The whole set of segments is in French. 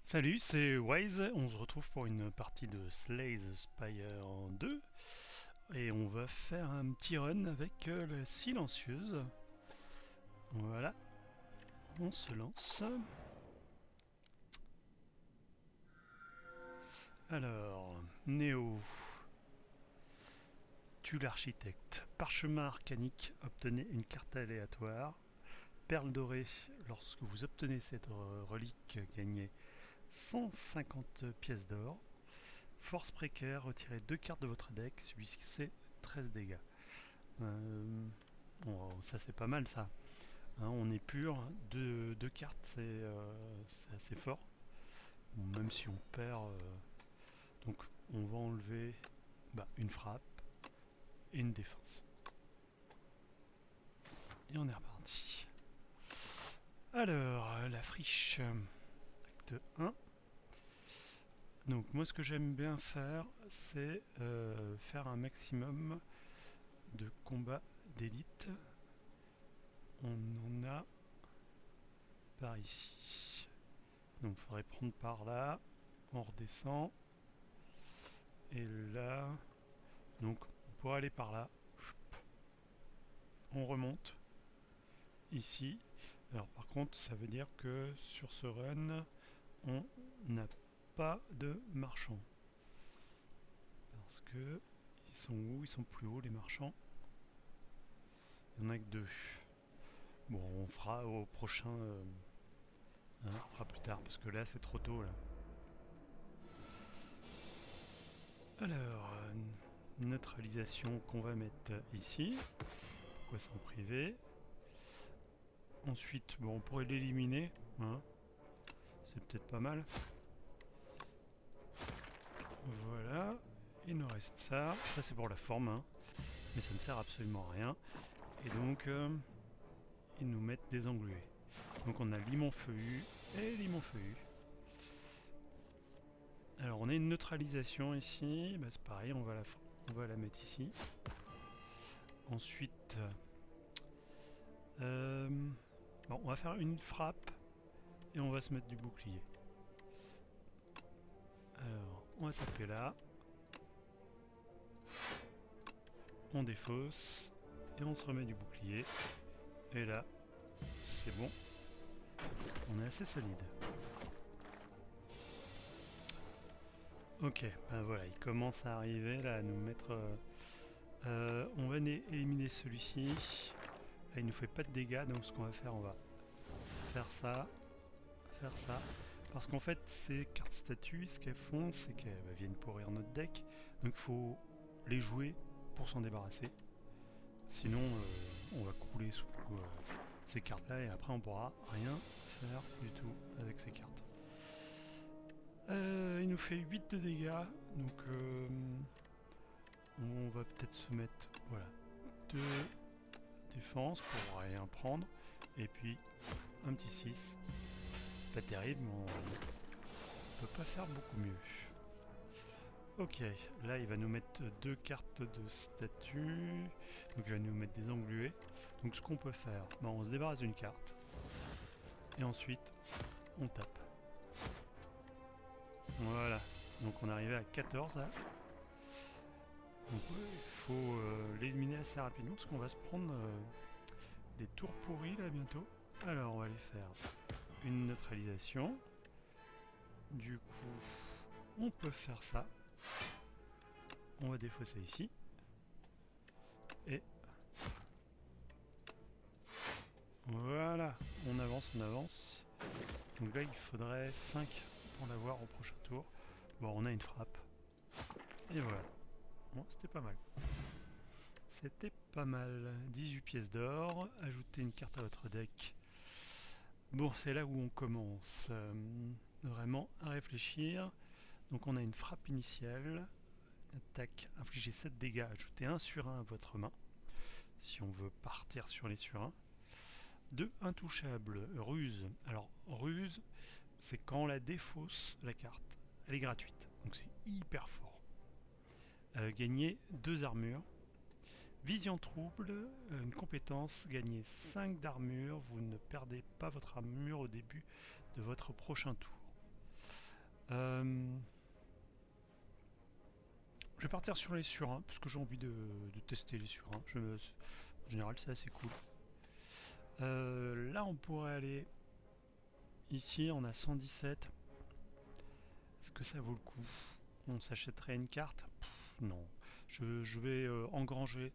Salut, c'est Wise. On se retrouve pour une partie de Slay the Spire 2 et on va faire un petit run avec la silencieuse. Voilà, on se lance. Alors, Néo, tue l'architecte. Parchemin arcanique, obtenez une carte aléatoire. Perle dorée, lorsque vous obtenez cette relique, gagnez 150 pièces d'or. Force précaire, retirez 2 cartes de votre deck, subissez 13 dégâts. Euh, bon, ça c'est pas mal ça. Hein, on est pur, deux cartes c'est assez fort. Bon, même si on perd, donc on va enlever une frappe et une défense. Et on est reparti. Alors, la friche, acte 1. Donc moi ce que j'aime bien faire, c'est faire un maximum de combats d'élite. On en a par ici. Donc il faudrait prendre par là, on redescend, et là, donc on pourrait aller par là, on remonte ici. Alors par contre ça veut dire que sur ce run, on n'a pas de marchands. Parce que ils sont où? Ils sont plus hauts les marchands. Il n'y en a que deux. Bon, on fera au prochain. Hein, on fera plus tard parce que là c'est trop tôt là. Alors, neutralisation qu'on va mettre ici. Pourquoi c'est en privé? Ensuite, bon, on pourrait l'éliminer. Hein. C'est peut-être pas mal. Voilà. Il nous reste ça. Ça c'est pour la forme. Hein. Mais ça ne sert absolument à rien. Et donc, ils nous mettent des englués. Donc on a limon feuillu et limon feuillu. Alors on a une neutralisation ici. C'est pareil, on va la mettre ici. Ensuite, bon, on va faire une frappe et on va se mettre du bouclier. Alors, on va taper là. On défausse et on se remet du bouclier. Et là, c'est bon. On est assez solide. Ok, ben voilà, il commence à arriver là à nous mettre. On va éliminer celui-ci. Là, il nous fait pas de dégâts, donc ce qu'on va faire, on va faire ça, faire ça. Parce qu'en fait, ces cartes statues, ce qu'elles font, c'est qu'elles viennent pourrir notre deck. Donc il faut les jouer pour s'en débarrasser. Sinon, on va crouler sous ces cartes-là et après on pourra rien faire du tout avec ces cartes. Il nous fait 8 de dégâts, donc on va peut-être se mettre, voilà, 2 défense pour rien prendre, et puis un petit 6. Pas terrible, mais on peut pas faire beaucoup mieux. Ok, là il va nous mettre 2 cartes de statut, donc il va nous mettre des englués. Donc ce qu'on peut faire, on se débarrasse d'une carte, et ensuite on tape. Voilà, donc on est arrivé à 14 là. Donc il faut l'éliminer assez rapidement parce qu'on va se prendre des tours pourris là bientôt. Alors on va aller faire une neutralisation. Du coup, on peut faire ça. On va défausser ici. Et voilà, on avance, on avance. Donc là il faudrait 5 pour l'avoir au prochain tour. Bon, on a une frappe. Et voilà. Bon, c'était pas mal. C'était pas mal. 18 pièces d'or. Ajoutez une carte à votre deck. Bon, c'est là où on commence vraiment à réfléchir. Donc on a une frappe initiale. Attaque, infligez 7 dégâts. Ajoutez 1 sur 1 à votre main. Si on veut partir sur les sur 1. 2 intouchables. Ruse. Alors, ruse, c'est quand on la défausse, la carte. Elle est gratuite. Donc c'est hyper fort. Gagnez 2 armures. Vision trouble, une compétence, gagnez 5 d'armure, vous ne perdez pas votre armure au début de votre prochain tour. Euh, je vais partir sur les surins, parce que j'ai envie de tester les surins. En général, c'est assez cool. Là, on pourrait aller ici, on a 117. Est-ce que ça vaut le coup? On s'achèterait une carte? Non. Je vais engranger,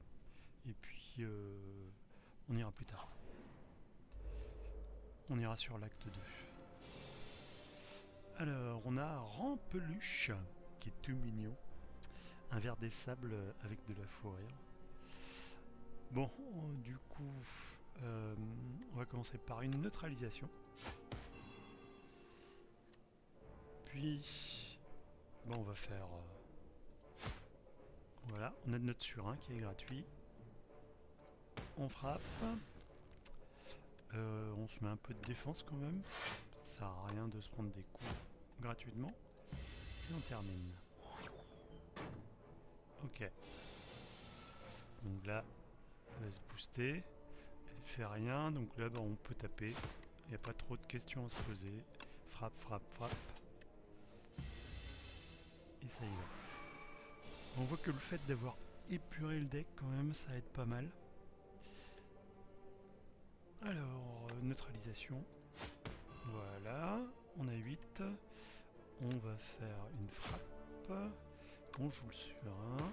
et puis on ira plus tard. On ira sur l'acte 2. Alors, on a Rampeluche, qui est tout mignon. Un verre des sables avec de la fourrure. Bon, du coup, on va commencer par une neutralisation. Puis, bon, on va faire... voilà, on a notre surin qui est gratuit. On frappe. On se met un peu de défense quand même. Ça sert à rien de se prendre des coups gratuitement. Et on termine. Ok. Donc là, elle va se booster. Elle fait rien. Donc là, bah, on peut taper. Il n'y a pas trop de questions à se poser. Frappe, frappe, frappe. Et ça y va. On voit que le fait d'avoir épuré le deck quand même, ça aide pas mal. Alors, neutralisation. Voilà, on a 8. On va faire une frappe. On joue le surin.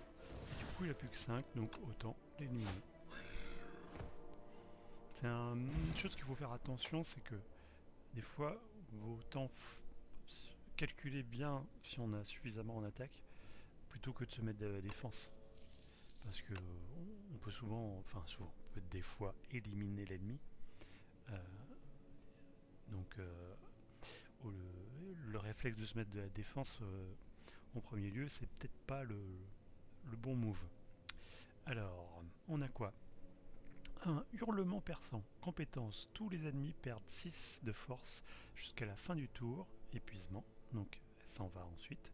Du coup, il a plus que 5, donc autant l'éliminer. C'est une chose qu'il faut faire attention, c'est que des fois, il vaut autant calculer bien si on a suffisamment en attaque, plutôt que de se mettre de la défense. Parce que on peut souvent, on peut des fois éliminer l'ennemi. Euh, donc, le réflexe de se mettre de la défense en premier lieu, c'est peut-être pas le bon move. Alors, on a quoi? Un hurlement perçant. Compétence. Tous les ennemis perdent 6 de force jusqu'à la fin du tour. Épuisement. Donc, elle s'en va ensuite.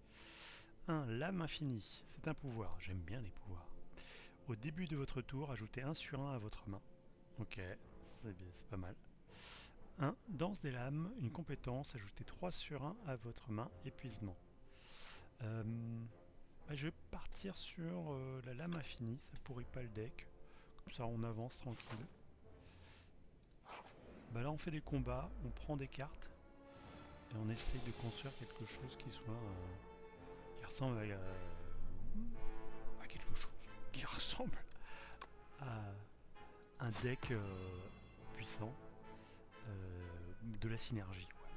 Un lame infinie. C'est un pouvoir. J'aime bien les pouvoirs. Au début de votre tour, ajoutez 1 sur 1 à votre main. Ok, c'est pas mal. 1. Danse des lames. Une compétence. Ajoutez 3 sur 1 à votre main. Épuisement. Je vais partir sur la lame infinie. Ça pourrit pas le deck. Comme ça, on avance tranquille. Là, on fait des combats, on prend des cartes et on essaye de construire quelque chose qui soit qui ressemble à quelque chose, qui ressemble à un deck puissant, de la synergie, quoi.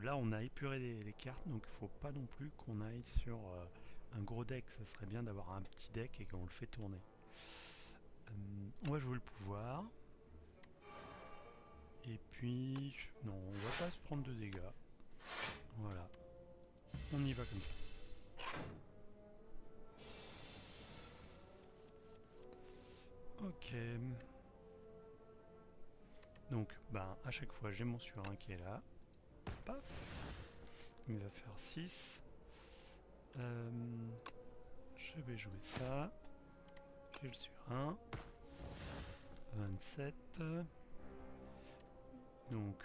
Là, on a épuré les cartes, donc il ne faut pas non plus qu'on aille sur un gros deck. Ça serait bien d'avoir un petit deck et qu'on le fait tourner. On va jouer le pouvoir. Et puis, non, on va pas se prendre de dégâts. Voilà. On y va comme ça. Ok. Donc, à chaque fois, j'ai mon surin qui est là. Paf. Il va faire 6. Je vais jouer ça. J'ai le surin. 27. Donc,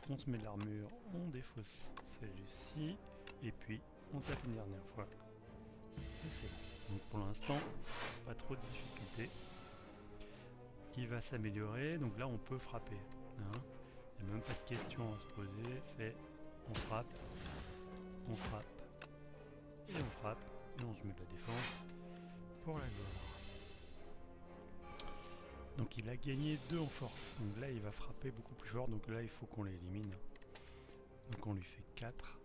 on se met de l'armure, on défausse celle-ci. Et puis, on tape une dernière fois. Et c'est bon. Donc pour l'instant, pas trop de difficultés. Il va s'améliorer, donc là on peut frapper. Hein. Il n'y a même pas de question à se poser, c'est on frappe, et on frappe, et on se met de la défense pour la gloire. Donc il a gagné 2 en force, donc là il va frapper beaucoup plus fort, donc là il faut qu'on l'élimine. Donc on lui fait 4,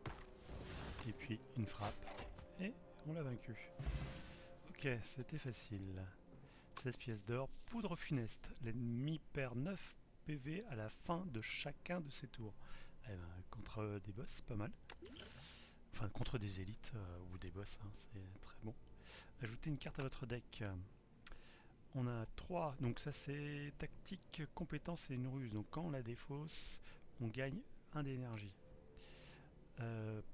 et puis une frappe, et on l'a vaincu. Ok, c'était facile. 16 pièces d'or, poudre funeste. L'ennemi perd 9 PV à la fin de chacun de ses tours. Contre des boss, c'est pas mal. Enfin, contre des élites ou des boss, hein, c'est très bon. Ajoutez une carte à votre deck. On a 3, donc ça c'est tactique, compétence et une ruse. Donc quand on la défausse, on gagne 1 d'énergie.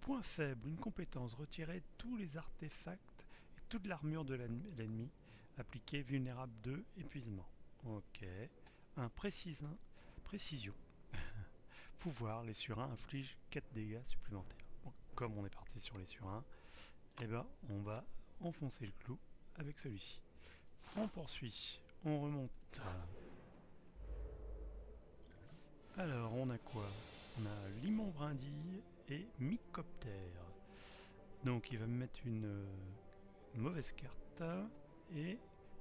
Point faible, une compétence, retirez tous les artefacts et toute l'armure de l'ennemi. Appliqué vulnérable 2, épuisement. Ok. Un précision. pouvoir, les surins infligent 4 dégâts supplémentaires. Bon, comme on est parti sur les surins, eh ben, on va enfoncer le clou avec celui-ci. On poursuit, on remonte. Alors, on a quoi? On a limon brindille et mycoptère. Donc, il va me mettre une mauvaise carte et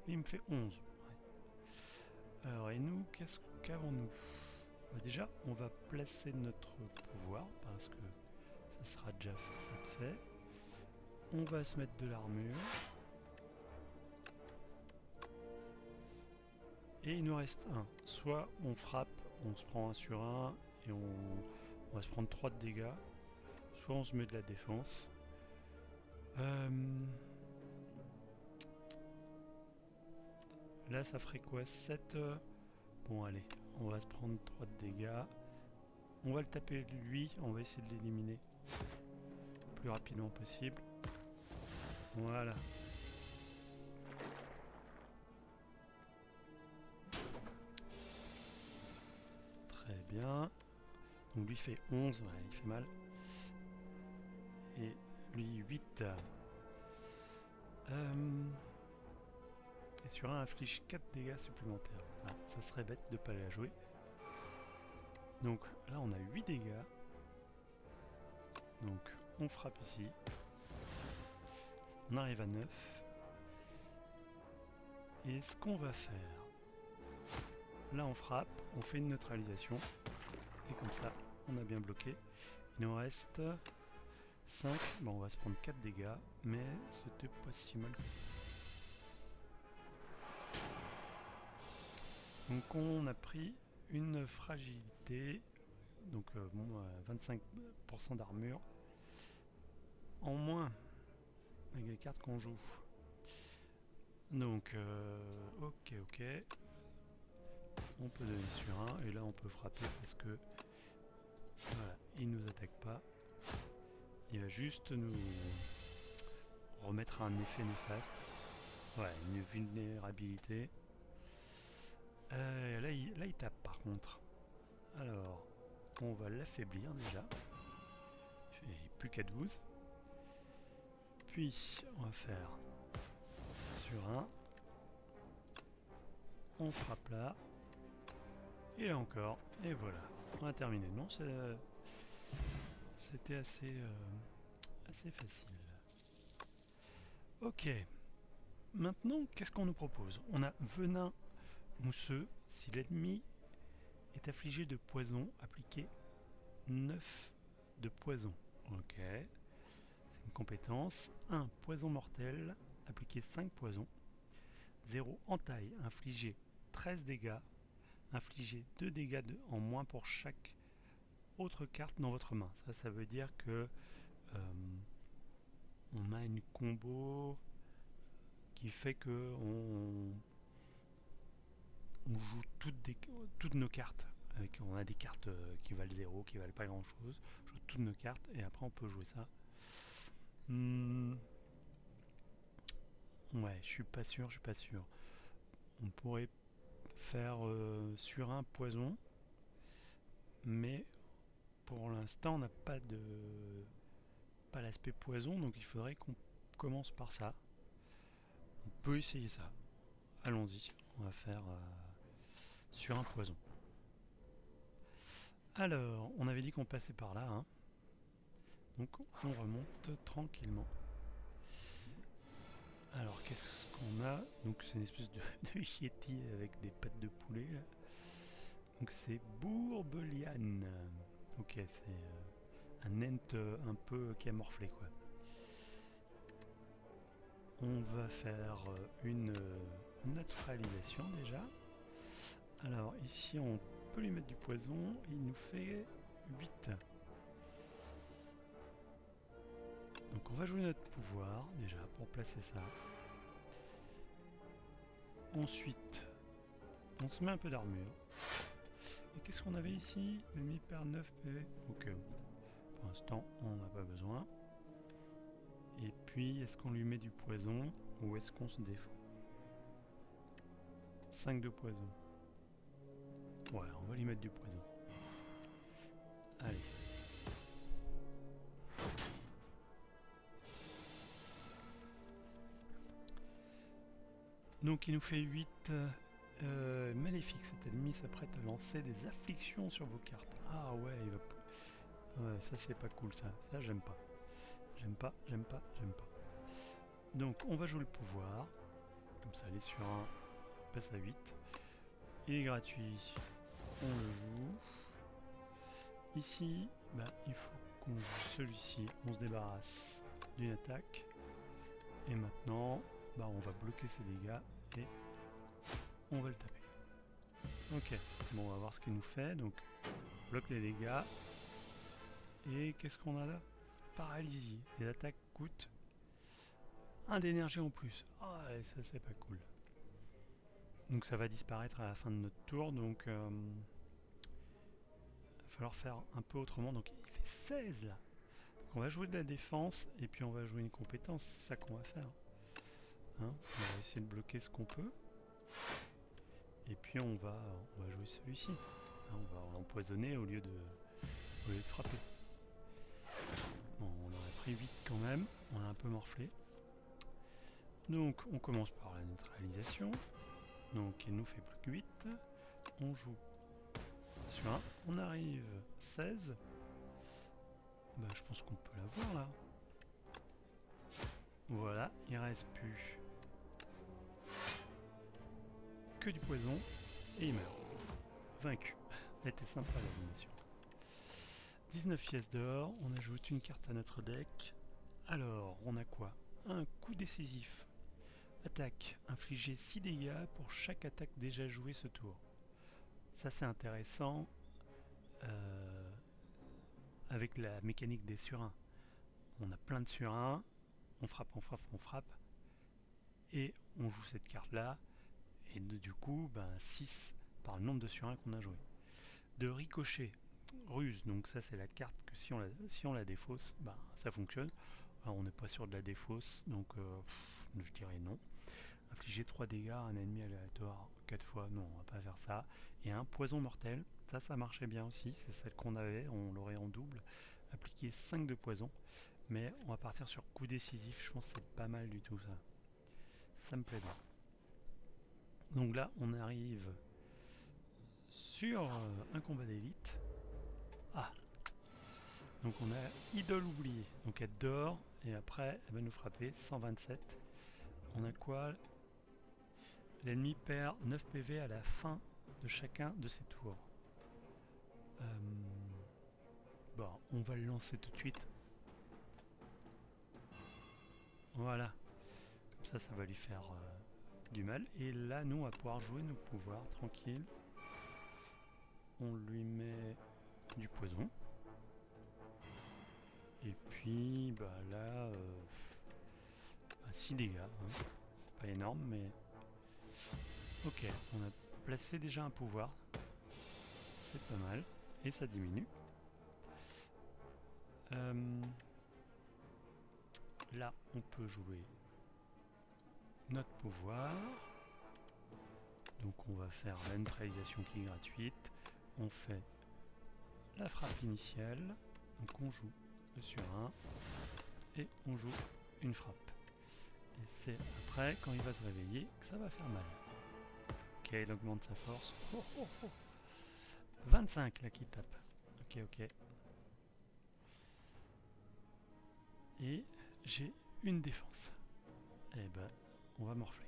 il me fait 11. Ouais. Alors, et nous, qu'est-ce qu'avons-nous? Déjà, on va placer notre pouvoir parce que ça sera déjà ça de fait. On va se mettre de l'armure. Et il nous reste un. Soit on frappe, on se prend un sur un et on va se prendre 3 de dégâts. Soit on se met de la défense. Là ça ferait quoi? 7. Bon allez, on va se prendre 3 de dégâts. On va le taper lui, on va essayer de l'éliminer le plus rapidement possible. Voilà. Très bien. Donc lui fait 11, ouais, il fait mal. Et lui 8. Et sur un inflige 4 dégâts supplémentaires. Ah, ça serait bête de ne pas la jouer. Donc là on a 8 dégâts. Donc on frappe ici. On arrive à 9. Et ce qu'on va faire, là on frappe, on fait une neutralisation. Et comme ça, on a bien bloqué. Il nous reste 5. Bon, on va se prendre 4 dégâts, mais c'était pas si mal que ça. Donc on a pris une fragilité. Donc bon, 25% d'armure en moins avec les cartes qu'on joue. Donc ok, on peut donner sur un et là on peut frapper parce que voilà, il nous attaque pas, il va juste nous remettre un effet néfaste, ouais, une vulnérabilité. Là il tape par contre, alors on va l'affaiblir déjà, il fait plus qu'à 12. Puis on va faire sur un, on frappe là, et là encore, et voilà, on a terminé. Non, c'était assez facile. Ok, maintenant qu'est-ce qu'on nous propose? On a venin mousseux, si l'ennemi est affligé de poison, appliquez 9 de poison. Ok, c'est une compétence. 1 poison mortel, appliquez 5 poisons. 0 entaille, infligez 13 dégâts, infligez 2 dégâts en moins pour chaque autre carte dans votre main. Ça veut dire que on a une combo qui fait que on joue toutes nos cartes. On a des cartes qui valent 0, qui valent pas grand chose. On joue toutes nos cartes et après on peut jouer ça. Ouais, je suis pas sûr. On pourrait faire sur un poison, mais pour l'instant on n'a pas l'aspect poison, donc il faudrait qu'on commence par ça. On peut essayer ça. Allons-y, on va faire sur un poison. Alors, on avait dit qu'on passait par là, hein. Donc on remonte tranquillement. Alors qu'est-ce qu'on a? Donc c'est une espèce de yeti avec des pattes de poulet là. Donc c'est Bourbeliane. Ok, c'est un ent un peu qui a morflé quoi. On va faire une naturalisation déjà. Alors ici on peut lui mettre du poison, il nous fait 8. Donc on va jouer notre pouvoir déjà pour placer ça. Ensuite, on se met un peu d'armure. Et qu'est-ce qu'on avait ici? L'ennemi perd 9 PV. Ok, pour l'instant on n'en a pas besoin. Et puis est-ce qu'on lui met du poison ou est-ce qu'on se défend? 5 de poison. Ouais, on va lui mettre du poison. Allez. Donc il nous fait 8. Maléfique, cet ennemi s'apprête à lancer des afflictions sur vos cartes. Ah ouais, il va... Ouais, ça c'est pas cool ça. Ça j'aime pas. J'aime pas, j'aime pas, j'aime pas. Donc on va jouer le pouvoir. Comme ça, aller sur un, passe à 8. Il est gratuit. On le joue. Ici, bah, il faut qu'on joue celui-ci. On se débarrasse d'une attaque. Et maintenant, bah, on va bloquer ses dégâts et on va le taper. Ok, bon, on va voir ce qu'il nous fait. Donc, on bloque les dégâts. Et qu'est-ce qu'on a là? Paralysie. Les attaques coûtent 1 d'énergie en plus. Ah, et ça, c'est pas cool. Donc, ça va disparaître à la fin de notre tour. Donc, il va falloir faire un peu autrement. Donc, il fait 16 là. Donc, on va jouer de la défense et puis on va jouer une compétence. C'est ça qu'on va faire. Hein, on va essayer de bloquer ce qu'on peut. Et puis on va jouer celui-ci. Hein, on va l'empoisonner au lieu de frapper. Bon, on aurait pris 8 quand même. On a un peu morflé. Donc on commence par la neutralisation. Donc il nous fait plus que 8. On joue sur 1. On arrive 16. Bah, je pense qu'on peut l'avoir là. Voilà, il reste plus que du poison et il meurt. Vaincu. Elle était sympa l'animation. 19 pièces d'or, on ajoute une carte à notre deck. Alors, on a quoi? Un coup décisif. Attaque, infliger 6 dégâts pour chaque attaque déjà jouée ce tour. Ça c'est intéressant avec la mécanique des surins. On a plein de surins, on frappe, on frappe, on frappe, et on joue cette carte là, et du coup, 6 par le nombre de surins qu'on a joué. De ricochet, ruse, donc ça c'est la carte que si on la défausse, ça fonctionne. Alors, on n'est pas sûr de la défausse, donc je dirais non. Infliger 3 dégâts à un ennemi aléatoire 4 fois, non, on va pas faire ça. Et un poison mortel, ça marchait bien aussi, c'est celle qu'on avait, on l'aurait en double. Appliquer 5 de poison, mais on va partir sur coup décisif, je pense que c'est pas mal du tout ça. Ça me plaît bien. Donc là, on arrive sur un combat d'élite. Ah, donc on a idole oubliée, donc elle dort et après elle va nous frapper. 127. On a quoi? L'ennemi perd 9 PV à la fin de chacun de ses tours. Bon, on va le lancer tout de suite. Voilà, comme ça va lui faire du mal. Et là, nous, on va pouvoir jouer nos pouvoirs tranquille. On lui met du poison. Et puis, là, 6 dégâts. Hein. C'est pas énorme, mais... Ok, on a placé déjà un pouvoir. C'est pas mal. Et ça diminue. Là, on peut jouer notre pouvoir. Donc on va faire la neutralisation qui est gratuite. On fait la frappe initiale. Donc on joue sur 1 et on joue une frappe. Et c'est après, quand il va se réveiller, que ça va faire mal. Ok, il augmente sa force. 25 là qui tape. Ok. Et j'ai une défense. Et on va morfler.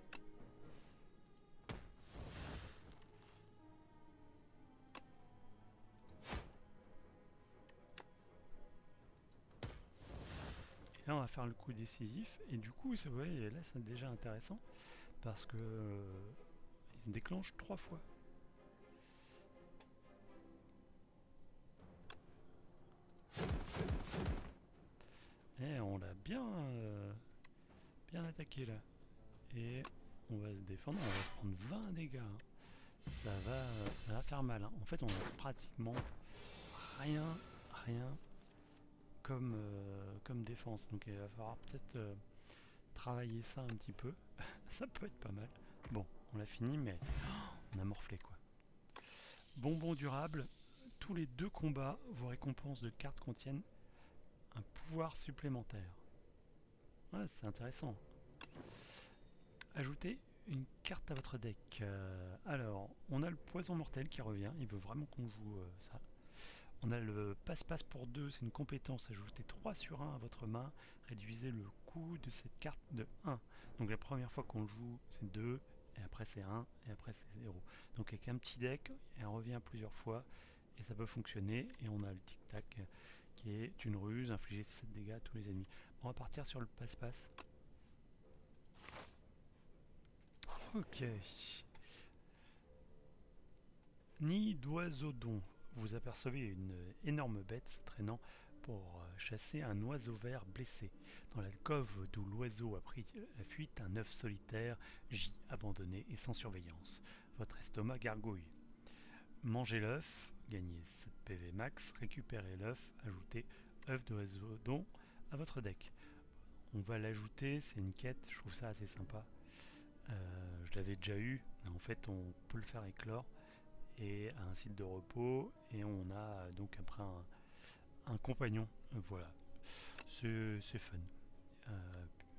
Et là on va faire le coup décisif. Et du coup, vous voyez, là c'est déjà intéressant. Parce que il se déclenche 3 fois. Et on l'a bien attaqué là. Et on va se défendre, on va se prendre 20 dégâts. Hein. Ça va faire mal. Hein. En fait, on a pratiquement rien comme défense. Donc il va falloir peut-être travailler ça un petit peu. Ça peut être pas mal. Bon, on l'a fini, mais on a morflé quoi. Bonbon durable, tous les 2 combats, vos récompenses de cartes contiennent un pouvoir supplémentaire. Ouais, c'est intéressant. Ajoutez une carte à votre deck. Alors, on a le poison mortel qui revient. Il veut vraiment qu'on joue ça. On a le passe-passe pour 2. C'est une compétence. Ajoutez 3 sur 1 à votre main. Réduisez le coût de cette carte de 1. Donc la première fois qu'on le joue, c'est 2. Et après c'est 1. Et après c'est 0. Donc avec un petit deck, elle revient plusieurs fois. Et ça peut fonctionner. Et on a le tic-tac qui est une ruse. Infliger 7 dégâts à tous les ennemis. On va partir sur le passe-passe. Ok. Nid d'oiseaudon. Vous apercevez une énorme bête se traînant pour chasser un oiseau vert blessé. Dans l'alcôve d'où l'oiseau a pris la fuite, un œuf solitaire gît abandonné et sans surveillance. Votre estomac gargouille. Mangez l'œuf, gagnez 7 PV max, récupérez l'œuf, ajoutez œuf d'oiseaudon à votre deck. On va l'ajouter, c'est une quête, je trouve ça assez sympa. Je l'avais déjà eu, en fait on peut le faire éclore et à un site de repos et on a donc après un compagnon. Voilà, c'est fun.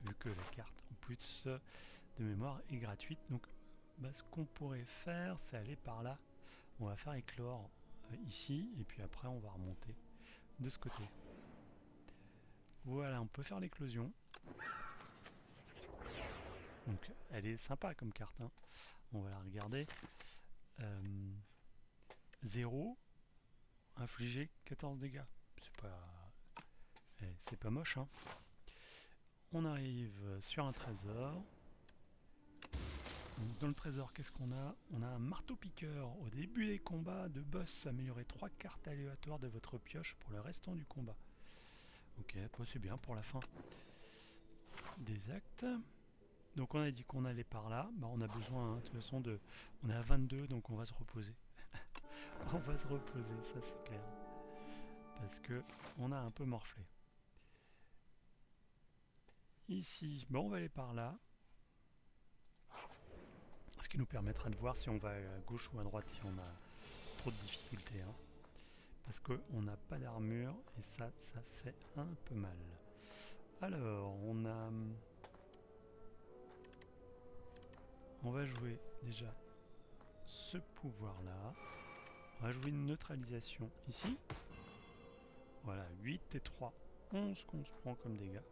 Vu que la carte en plus de mémoire est gratuite, donc ce qu'on pourrait faire c'est aller par là. On va faire éclore ici et puis après on va remonter de ce côté. Voilà, on peut faire l'éclosion. Donc elle est sympa comme carte, hein. On va la regarder. 0, infliger 14 dégâts. C'est pas moche, hein. On arrive sur un trésor. Donc dans le trésor, qu'est-ce qu'on a? On a un marteau-piqueur. Au début des combats de boss, améliorez 3 cartes aléatoires de votre pioche pour le restant du combat. Ok, c'est bien pour la fin des actes. Donc on a dit qu'on allait par là. On a besoin, hein, de toute façon, de... On est à 22, donc on va se reposer. On va se reposer, ça c'est clair. Parce que on a un peu morflé. Ici, on va aller par là. Ce qui nous permettra de voir si on va à gauche ou à droite, si on a trop de difficultés. Hein. Parce qu'on n'a pas d'armure et ça fait un peu mal. Alors, on va jouer déjà ce pouvoir-là. On va jouer une neutralisation ici. Voilà, 8 et 3, 11 qu'on se prend comme dégâts.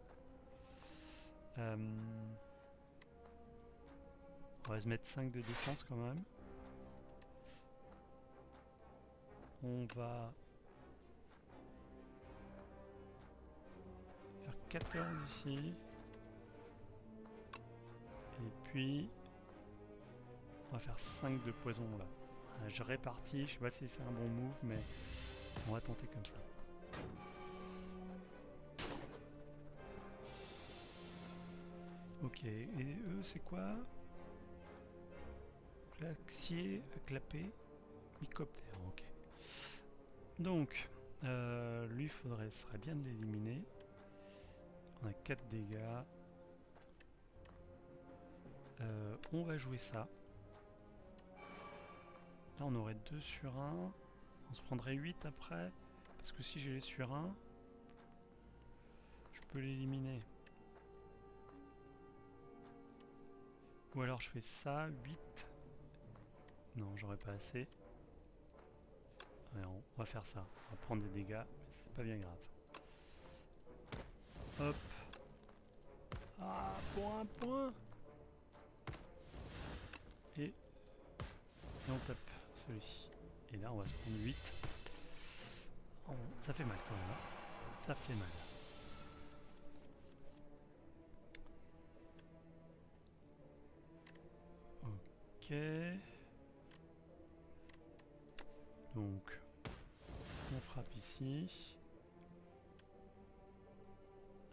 On va se mettre 5 de défense quand même. On va faire 14 ici. Et puis on va faire 5 de poison là. Je répartis, je sais pas si c'est un bon move, mais on va tenter comme ça. Ok, et eux c'est quoi? Glacier, clapé, mycoptère, ok. Donc, lui serait bien de l'éliminer. On a 4 dégâts. On va jouer ça. Là on aurait 2 sur 1. On se prendrait 8 après. Parce que si j'ai les sur 1, je peux l'éliminer. Ou alors je fais ça, 8. Non, j'aurais pas assez. Alors, on va faire ça. On va prendre des dégâts, mais c'est pas bien grave. Hop. Ah, pour un point. Et on tape celui-ci. Et là, on va se prendre 8. Ça fait mal quand même. Hein. Ça fait mal. Ok. Donc, on frappe ici.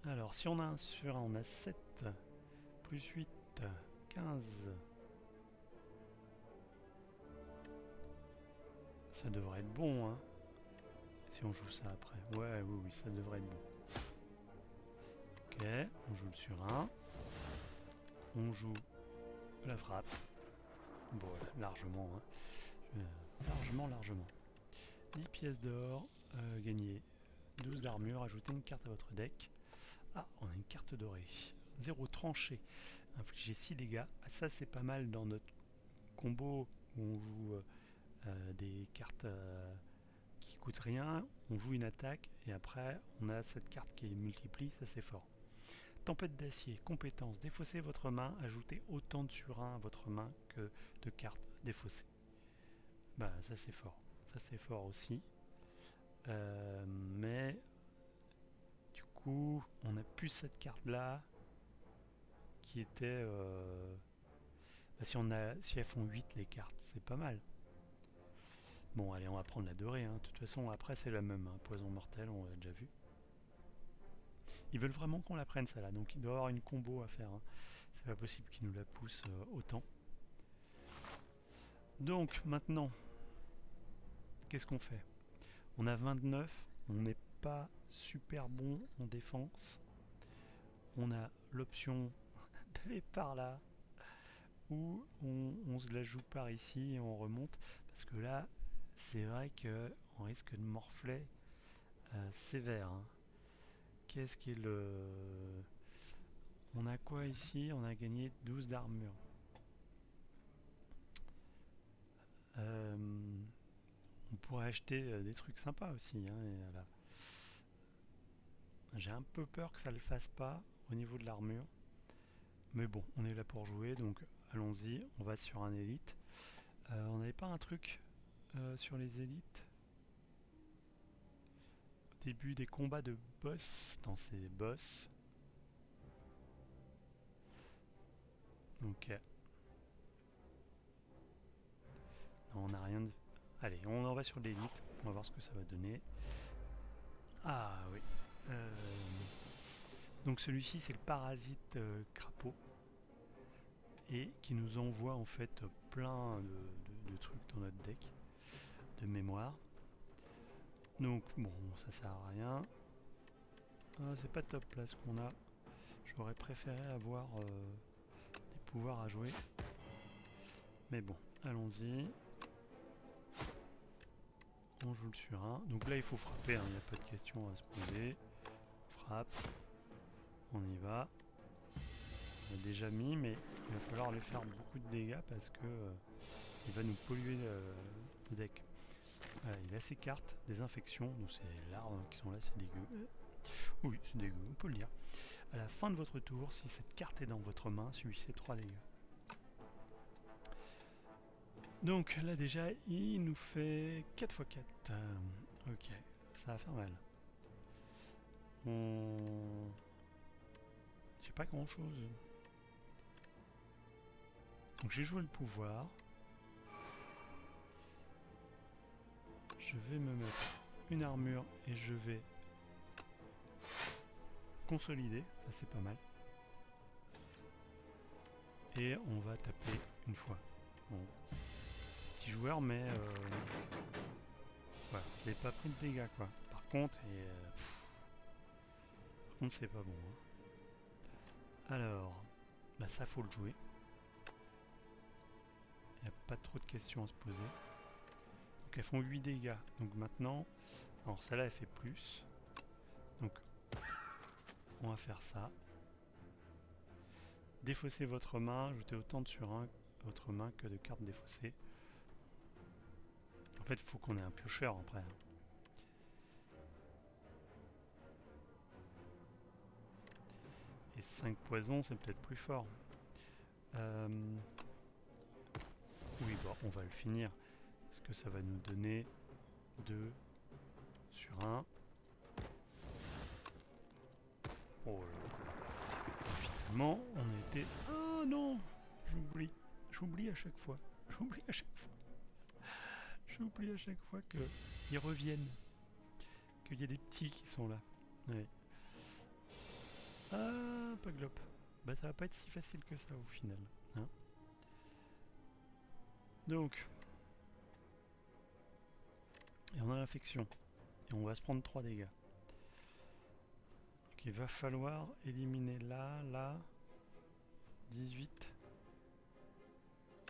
Alors, si on a un sur 1, on a 7, plus 8, 15. Ça devrait être bon, hein. Si on joue ça après. Ouais, oui, ça devrait être bon. Ok, on joue le sur 1. On joue la frappe. Bon, largement, hein. Largement. 10 pièces d'or, gagner 12 d'armure, ajoutez une carte à votre deck. Ah, on a une carte dorée. 0 tranché, infliger 6 dégâts. Ah, ça c'est pas mal dans notre combo où on joue des cartes qui coûtent rien. On joue une attaque et après on a cette carte qui multiplie, ça c'est fort. Tempête d'acier, compétence, défaussez votre main, ajoutez autant de sur 1 à votre main que de cartes défaussées. Bah ça c'est fort, ça c'est fort aussi. Mais du coup on a plus cette carte là qui était si elles font 8 les cartes c'est pas mal. Bon allez on va prendre la dorée hein. De toute façon après c'est la même hein. Poison mortel on l'a déjà vu. Ils veulent vraiment qu'on la prenne celle-là donc il doit y avoir une combo à faire hein. C'est pas possible qu'ils nous la poussent autant. Donc maintenant qu'est-ce qu'on fait? On a 29, on n'est pas super bon en défense. On a l'option d'aller par là ou on se la joue par ici et on remonte parce que là c'est vrai qu'on risque de morfler sévère hein. Qu'est-ce qui est le... On a quoi ici? On a gagné 12 d'armure. On pourrait acheter des trucs sympas aussi hein, et voilà. J'ai un peu peur que ça le fasse pas au niveau de l'armure. Mais bon, on est là pour jouer, donc allons-y, on va sur un élite. On n'avait pas un truc sur les élites au début des combats de boss, dans ces boss. Ok. Non, on n'a rien de... Allez, on en va sur l'élite, on va voir ce que ça va donner. Ah oui. Donc celui-ci c'est le parasite crapaud. Et qui nous envoie en fait plein de trucs dans notre deck de mémoire. Donc bon, ça sert à rien. C'est pas top là ce qu'on a. J'aurais préféré avoir des pouvoirs à jouer. Mais bon, allons-y. On joue le sur 1. Donc là il faut frapper, il n'y a pas de question à se poser. On frappe. On y va. On a déjà mis, mais il va falloir lui faire beaucoup de dégâts parce que il va nous polluer le deck. Voilà, il a ses cartes, des infections, donc c'est les larves qui sont là, c'est dégueu. Oui, c'est dégueu, on peut le dire. À la fin de votre tour, si cette carte est dans votre main, subissez 3 dégâts. Donc là déjà, il nous fait 4 x 4. Ok, ça va faire mal. J'ai pas grand chose. Donc j'ai joué le pouvoir. Je vais me mettre une armure et je vais consolider, ça c'est pas mal. Et on va taper une fois. Bon, petit joueur, mais voilà, ça n'avait pas pris de dégâts quoi. Par contre, c'est pas bon. Hein. Alors, bah ça faut le jouer. Il n'y a pas trop de questions à se poser. Donc elles font 8 dégâts. Donc maintenant, alors celle-là elle fait plus. Donc on va faire ça. Défaussez votre main, ajoutez autant de sur 1 à votre main que de cartes défaussées. En fait, il faut qu'on ait un piocheur après. Et 5 poisons, c'est peut-être plus fort. Oui, bon, on va le finir. Parce que ça va nous donner 2 sur 1. Oh là. Finalement, on était... Ah non, j'oublie à chaque fois. J'oublie à chaque fois. J'oublie à chaque fois qu'ils reviennent. Qu'il y a des petits qui sont là. Ouais. Ah, pas glop. Bah ça va pas être si facile que ça au final. Hein. Donc, et on a l'infection. Et on va se prendre 3 dégâts. Donc il va falloir éliminer là, 18.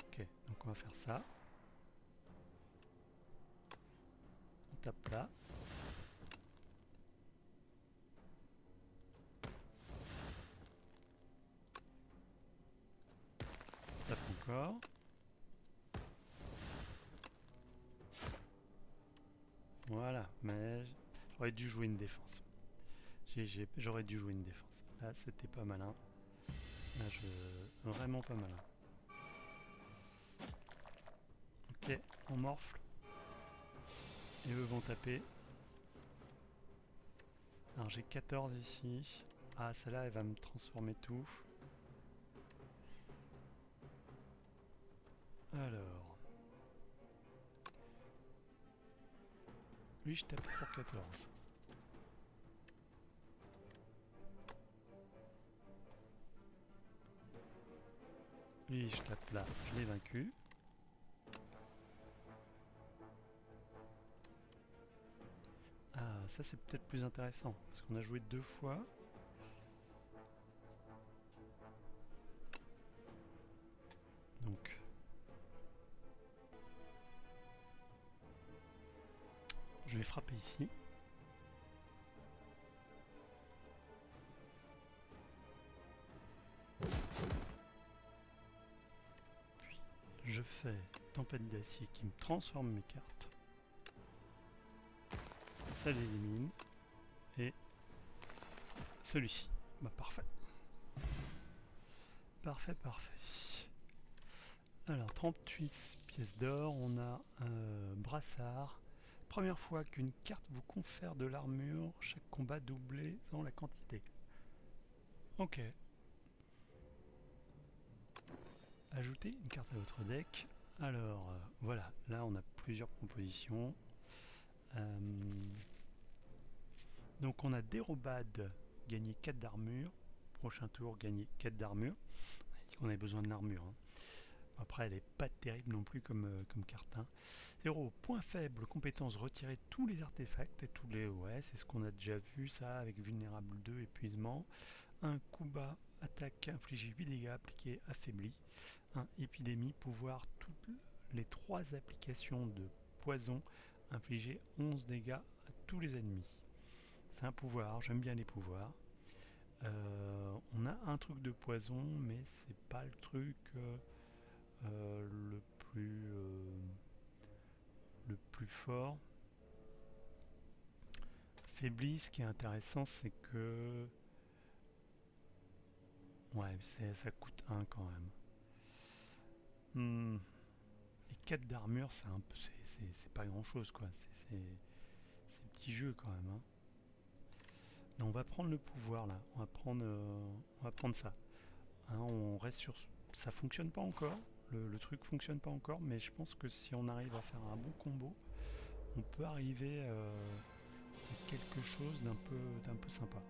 Ok, donc on va faire ça. tape là. Tape encore. Voilà, mais j'aurais dû jouer une défense. J'aurais dû jouer une défense. Là, c'était pas malin. Là, vraiment pas malin. Ok, on morfle. Et eux vont taper. Alors j'ai 14 ici. Ah, celle-là, elle va me transformer tout. Alors. Lui, je tape pour 14. Lui, je tape là. Je l'ai vaincu. Ah, ça c'est peut-être plus intéressant. Parce qu'on a joué 2 fois. Donc. Je vais frapper ici. Puis je fais tempête d'acier qui me transforme mes cartes. Ça l'élimine. Et celui-ci. Bah parfait. Parfait, parfait. Alors 38 pièces d'or, on a un brassard. Première fois qu'une carte vous confère de l'armure, chaque combat doublé dans la quantité. Ok. Ajoutez une carte à votre deck. Alors voilà, là on a plusieurs propositions. Donc on a dérobade, gagner 4 d'armure. Prochain tour, gagner 4 d'armure. On a dit qu'on avait besoin de l'armure. Hein. Après, elle n'est pas terrible non plus comme carte. Hein. 0. Point faible, compétence, retirer tous les artefacts et tous les... Ouais, c'est ce qu'on a déjà vu, ça, avec vulnérable 2, épuisement. 1. Coup bas, attaque, infliger 8 dégâts, appliqué, affaibli. 1. Épidémie, pouvoir, toutes les 3 applications de poison, infliger 11 dégâts à tous les ennemis. C'est un pouvoir, j'aime bien les pouvoirs. On a un truc de poison, mais c'est pas le truc... le plus fort. Faibli, ce qui est intéressant, c'est que ouais, ça coûte 1 quand même. Et 4 d'armure, c'est pas grand chose quoi. C'est petit jeu quand même. Hein. Mais on va prendre le pouvoir là. On va prendre ça. Hein, on reste sur. Ça fonctionne pas encore. Le truc fonctionne pas encore, mais je pense que si on arrive à faire un bon combo, on peut arriver à quelque chose d'un peu sympa.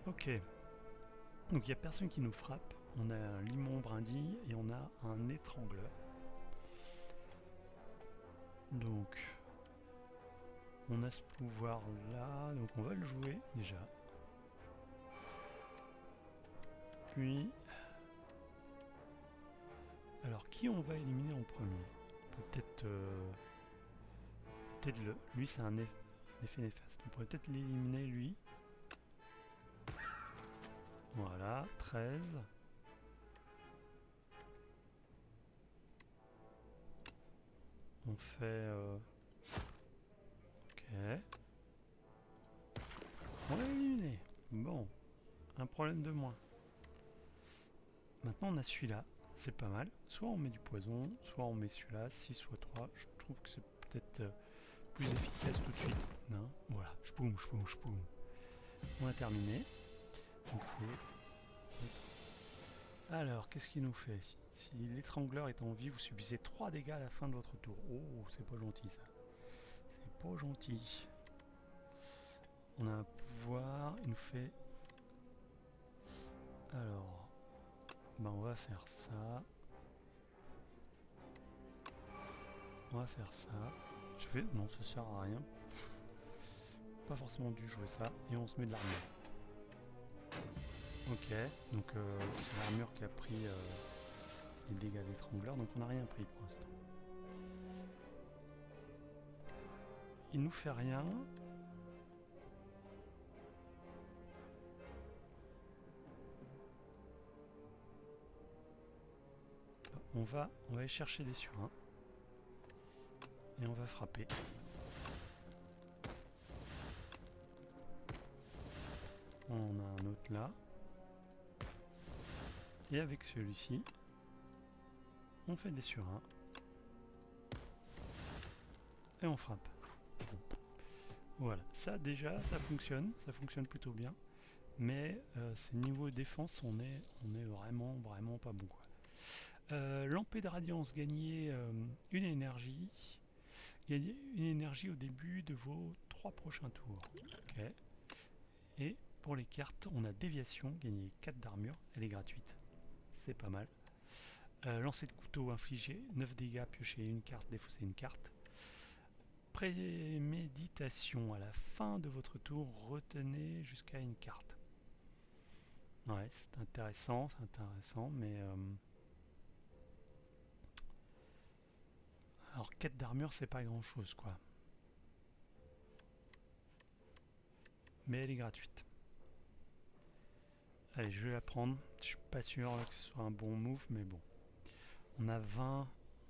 Ok. Donc il n'y a personne qui nous frappe. On a un limon brindille et on a un étrangleur. Donc on a ce pouvoir là. Donc on va le jouer déjà. Puis alors qui on va éliminer en premier? Peut-être lui c'est un effet néfaste. On pourrait peut-être l'éliminer lui. Voilà, 13. On fait... Ok. On l'a éliminé. Bon, un problème de moins. Maintenant on a celui-là. C'est pas mal. Soit on met du poison, soit on met celui-là. 6 soit 3. Je trouve que c'est peut-être plus efficace tout de suite. Non, voilà. J'poum. On a terminé. Donc c'est... Alors, qu'est-ce qu'il nous fait? Si l'étrangleur est en vie, vous subissez 3 dégâts à la fin de votre tour. Oh, c'est pas gentil ça. C'est pas gentil. On a un pouvoir, il nous fait... Alors, ben on va faire ça. On va faire ça. Je fais... Non, ça sert à rien. Pas forcément dû jouer ça. Et on se met de l'armure. Ok, donc c'est l'armure qui a pris les dégâts d'étrangleur, donc on n'a rien pris pour l'instant. il nous fait rien. On va aller chercher des surins. Et on va frapper. On en a un autre là. Et avec celui-ci, on fait des surins. Et on frappe. Voilà, ça déjà, ça fonctionne plutôt bien. Mais c'est niveau défense, on est vraiment pas bon quoi. Lampée de radiance, gagnez une énergie. Gagnez une énergie au début de vos 3 prochains tours. Ok. Et pour les cartes, on a déviation, gagner 4 d'armure, elle est gratuite. C'est pas mal. Lancer de couteau, infliger 9 dégâts, piocher une carte, défausser une carte. Préméditation, à la fin de votre tour, retenez jusqu'à une carte. Ouais, c'est intéressant, mais... Alors 4 d'armure, c'est pas grand chose quoi. Mais elle est gratuite. Allez, je vais la prendre. Je suis pas sûr que ce soit un bon move, mais bon. On a 20.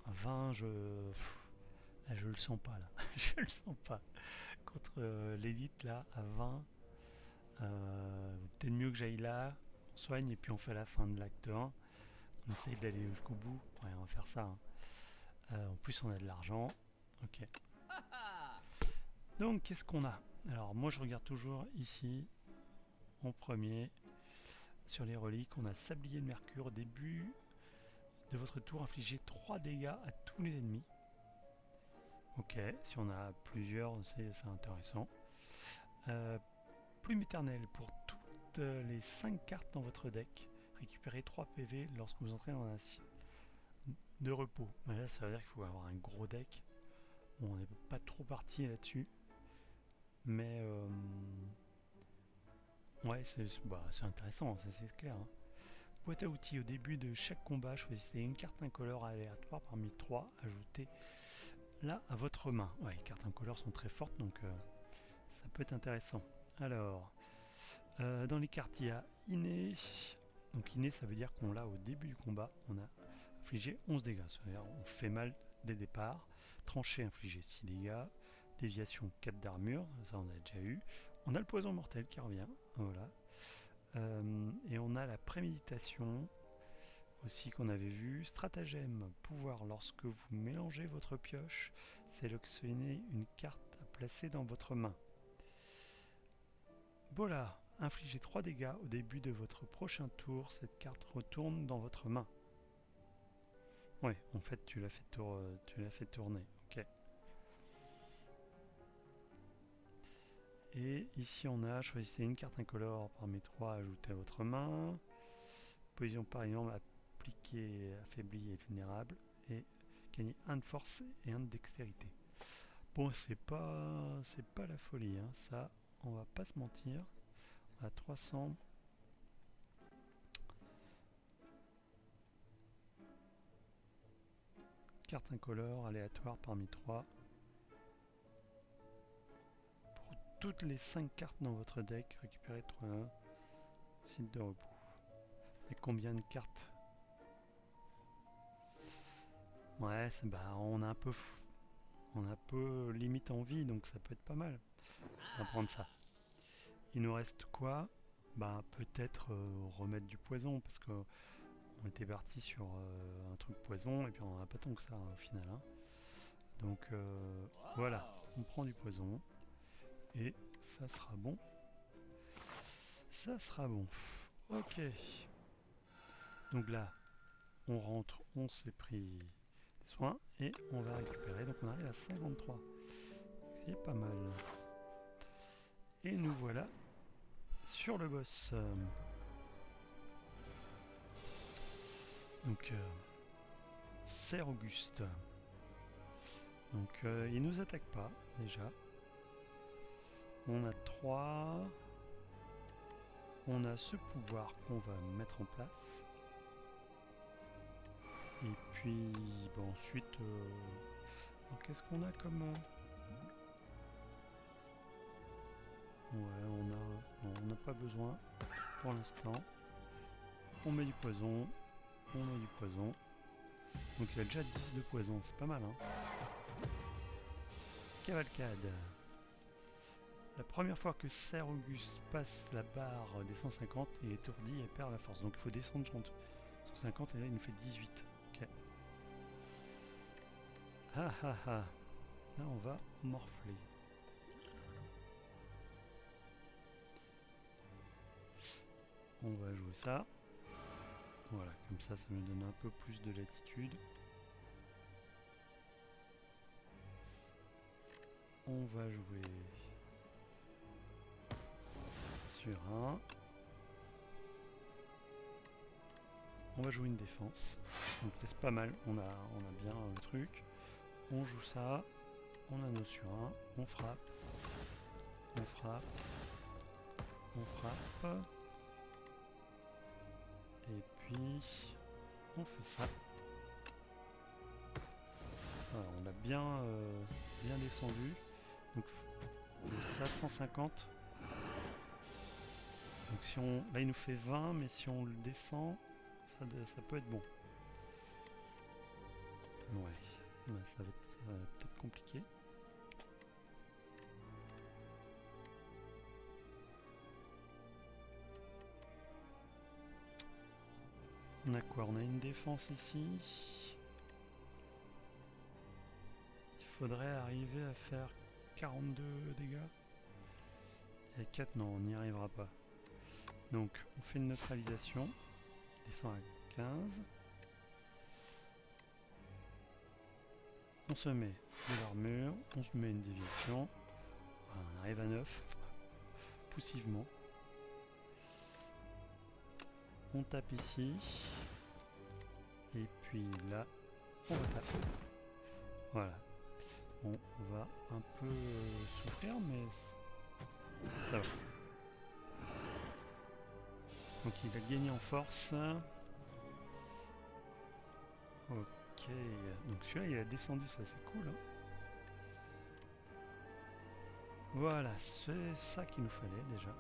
20, là, je le sens pas là. Je le sens pas. Contre l'élite là, à 20. Peut-être mieux que j'aille là. On soigne et puis on fait la fin de l'acte 1. On essaye d'aller jusqu'au bout. Ouais, on va faire ça. En plus, on a de l'argent. Ok. Donc, qu'est-ce qu'on a? Alors, moi, je regarde toujours ici, en premier. Sur les reliques, on a Sablier de Mercure au début de votre tour, infligez 3 dégâts à tous les ennemis. Ok, si on a plusieurs, c'est intéressant. Plume éternelle pour toutes les 5 cartes dans votre deck. Récupérez 3 PV lorsque vous entrez dans un site de repos. Mais là, ça veut dire qu'il faut avoir un gros deck. Bon, on n'est pas trop parti là-dessus. Mais ouais, c'est intéressant, c'est clair. Hein. Boîte à outils, au début de chaque combat, choisissez une carte incolore aléatoire parmi 3, ajoutez-la à votre main. Ouais, les cartes incolores sont très fortes, donc ça peut être intéressant. Alors, dans les cartes, il y a Inné. Donc Inné, ça veut dire qu'on l'a au début du combat, on a infligé 11 dégâts, c'est-à-dire on fait mal dès le départ. Tranché, infligé 6 dégâts. Déviation, 4 d'armure, ça on a déjà eu. On a le poison mortel qui revient, voilà. Et on a la préméditation aussi qu'on avait vu. Stratagème, pouvoir, lorsque vous mélangez votre pioche, sélectionnez une carte à placer dans votre main. Bola, infligez 3 dégâts au début de votre prochain tour, cette carte retourne dans votre main. Ouais, en fait tu l'as fait tourner, ok. Et ici on a, choisissez une carte incolore parmi 3 ajoutée à votre main. Position par exemple, appliquée, affaiblie et vulnérable. Et gagner 1 de force et 1 de dextérité. Bon, c'est pas la folie, hein. Ça, on va pas se mentir. On a 300. Carte incolore, aléatoire parmi 3. Pour toutes les 5 cartes dans votre deck, récupérez 3 site de repos. Et combien de cartes? Ouais, on a un peu limite en vie, donc ça peut être pas mal. On va prendre ça. Il nous reste quoi? Bah peut-être remettre du poison, parce que on était parti sur un truc poison, et puis on n'a pas tant que ça au final. Hein. Donc voilà, on prend du poison, et ça sera bon. Ça sera bon. Ok. Donc là, on rentre, on s'est pris des soins, et on va récupérer. Donc on arrive à 53. C'est pas mal. Et nous voilà sur le boss. Donc, c'est Auguste. Donc, il nous attaque pas, déjà. On a 3. On a ce pouvoir qu'on va mettre en place. Et puis, bon, ensuite... alors, qu'est-ce qu'on a comme... Ouais, on n'a pas besoin pour l'instant. On met du poison. On met du poison. Donc il a déjà 10 de poison, c'est pas mal, hein. Cavalcade. La première fois que Ser Auguste passe la barre des 150, il est étourdi et perd la force. Donc il faut descendre sur 150 et là il nous fait 18. Ok. Ah ah ah. Là on va morfler. On va jouer ça. Voilà, comme ça me donne un peu plus de latitude. On va jouer sur un. On va jouer une défense. Donc c'est pas mal, on a bien le truc. On joue ça. On a nos sur un. On frappe. On frappe. On frappe. Et puis on fait ça. Voilà, on a bien descendu. Donc ça 150. Donc si on. Là il nous fait 20, mais si on le descend, ça peut être bon. Ouais, bah, ça va être peut-être compliqué. On a quoi? On a une défense ici. Il faudrait arriver à faire 42 dégâts. Et 4, non, on n'y arrivera pas. Donc on fait une neutralisation. Il descend à 15. On se met de l'armure. On se met une déviation. Voilà, on arrive à 9. Poussivement. On tape ici. Et puis là, on va taper. Voilà. Bon, on va un peu souffrir, mais ça va. Donc il a gagné en force. Ok. Donc celui-là, il a descendu, ça c'est cool. Hein. Voilà, c'est ça qu'il nous fallait déjà.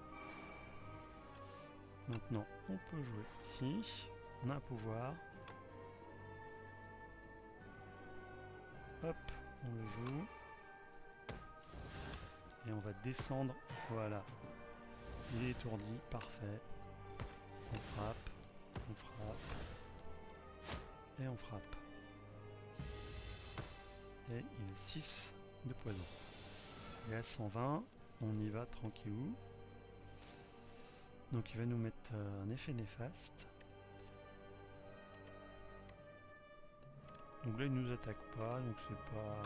Maintenant, on peut jouer ici. On a un pouvoir. Hop, on le joue. Et on va descendre. Voilà. Il est étourdi, parfait. On frappe. On frappe. Et on frappe. Et il a 6 de poison. Et à 120, on y va tranquillou. Donc il va nous mettre un effet néfaste. Donc là il nous attaque pas, donc c'est pas...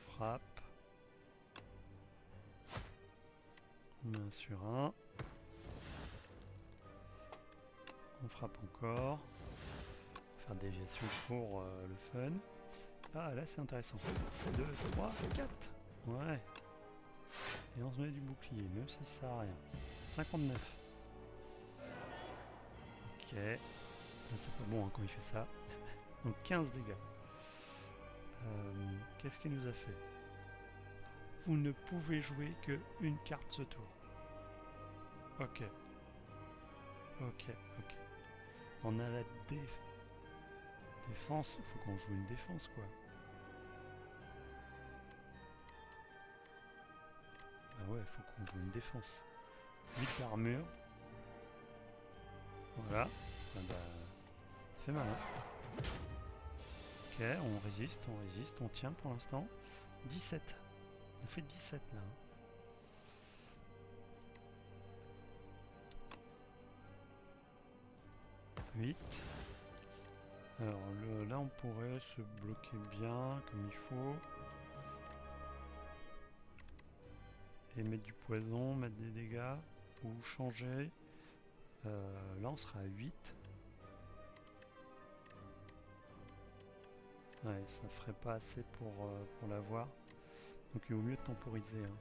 Frappe. On met un sur un. On frappe encore. On va faire déviation pour le fun. Ah là c'est intéressant. 2, 3, 4. Ouais. Et on se met du bouclier, même si ça sert à rien. 59. Ok. Ça c'est pas bon hein, quand il fait ça. Donc 15 dégâts. Qu'est-ce qu'il nous a fait? Vous ne pouvez jouer que une carte ce tour. Ok. Ok, ok. On a la défense. Il faut qu'on joue une défense quoi. Ah ouais, il faut qu'on joue une défense. 8 d'armure. Voilà. Ah bah, ça fait mal hein. Ok, on résiste, on tient pour l'instant. 17. On fait 17 là. 8. Alors là on pourrait se bloquer bien comme il faut. Et mettre du poison, mettre des dégâts. Ou changer. Là on sera à 8. Ouais, ça ferait pas assez pour l'avoir. Donc il vaut mieux temporiser. Hein.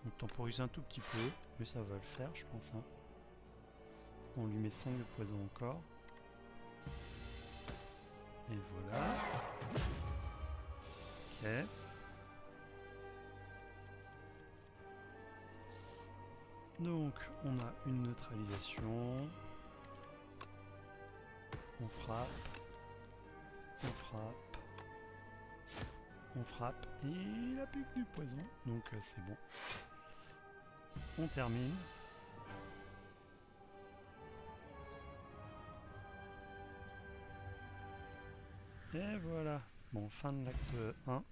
On temporise un tout petit peu, mais ça va le faire je pense. Hein. On lui met 5 de poison encore. Et voilà. Ok. Donc on a une neutralisation. On frappe. On frappe. On frappe. Et il a plus que du poison. Donc c'est bon. On termine. Et voilà. Bon, fin de l'acte 1.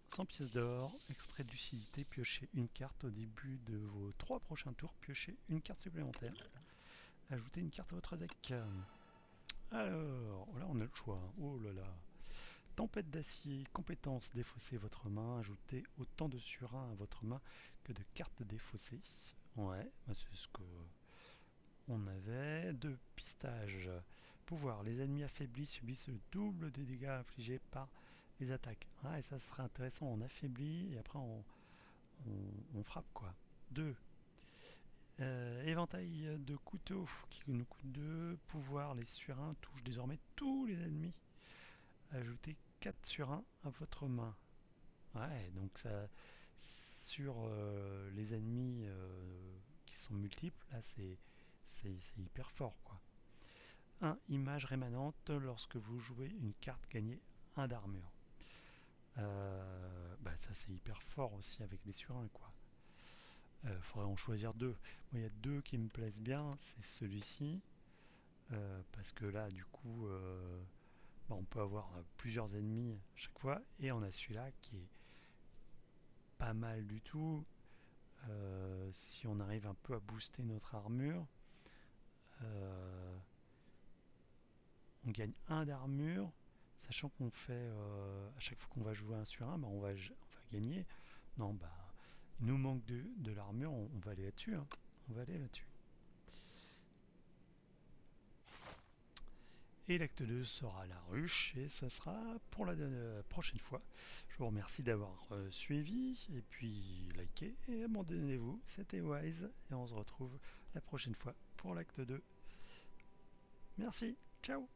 100 pièces d'or, extrait de lucidité, piochez une carte au début de vos 3 prochains tours, piochez une carte supplémentaire. Ajoutez une carte à votre deck. Alors, là on a le choix. Oh là là. Tempête d'acier, compétence, défausser votre main, ajoutez autant de surins à votre main que de cartes défaussées. Ouais, bah c'est ce que on avait. 2 pistage. Pouvoir, les ennemis affaiblis subissent le double des dégâts infligés par les attaques. Ah, et ça serait intéressant, on affaiblit et après on frappe quoi. 2. Éventail de couteaux qui nous coûte 2. Pouvoir, les surins touchent désormais tous les ennemis. Ajoutez 4 surins à votre main. Ouais, donc ça sur les ennemis qui sont multiples, là c'est hyper fort quoi. 1. Image rémanente, lorsque vous jouez une carte, gagnez 1 d'armure. Bah ça c'est hyper fort aussi avec les surins quoi. Faudrait en choisir 2. Moi il y a 2 qui me plaisent bien, c'est celui-ci. Parce que là du coup bah, on peut avoir plusieurs ennemis à chaque fois. Et on a celui-là qui est pas mal du tout. Si on arrive un peu à booster notre armure, on gagne 1 d'armure, sachant qu'on fait à chaque fois qu'on va jouer un sur un, bah on va gagner. Non, bah il nous manque de l'armure, on va aller là-dessus. Hein. On va aller là-dessus. Et l'acte 2 sera la ruche et ça sera pour la prochaine fois. Je vous remercie d'avoir suivi et puis likez et abandonnez-vous. C'était Wise et on se retrouve la prochaine fois pour l'acte 2. Merci, ciao.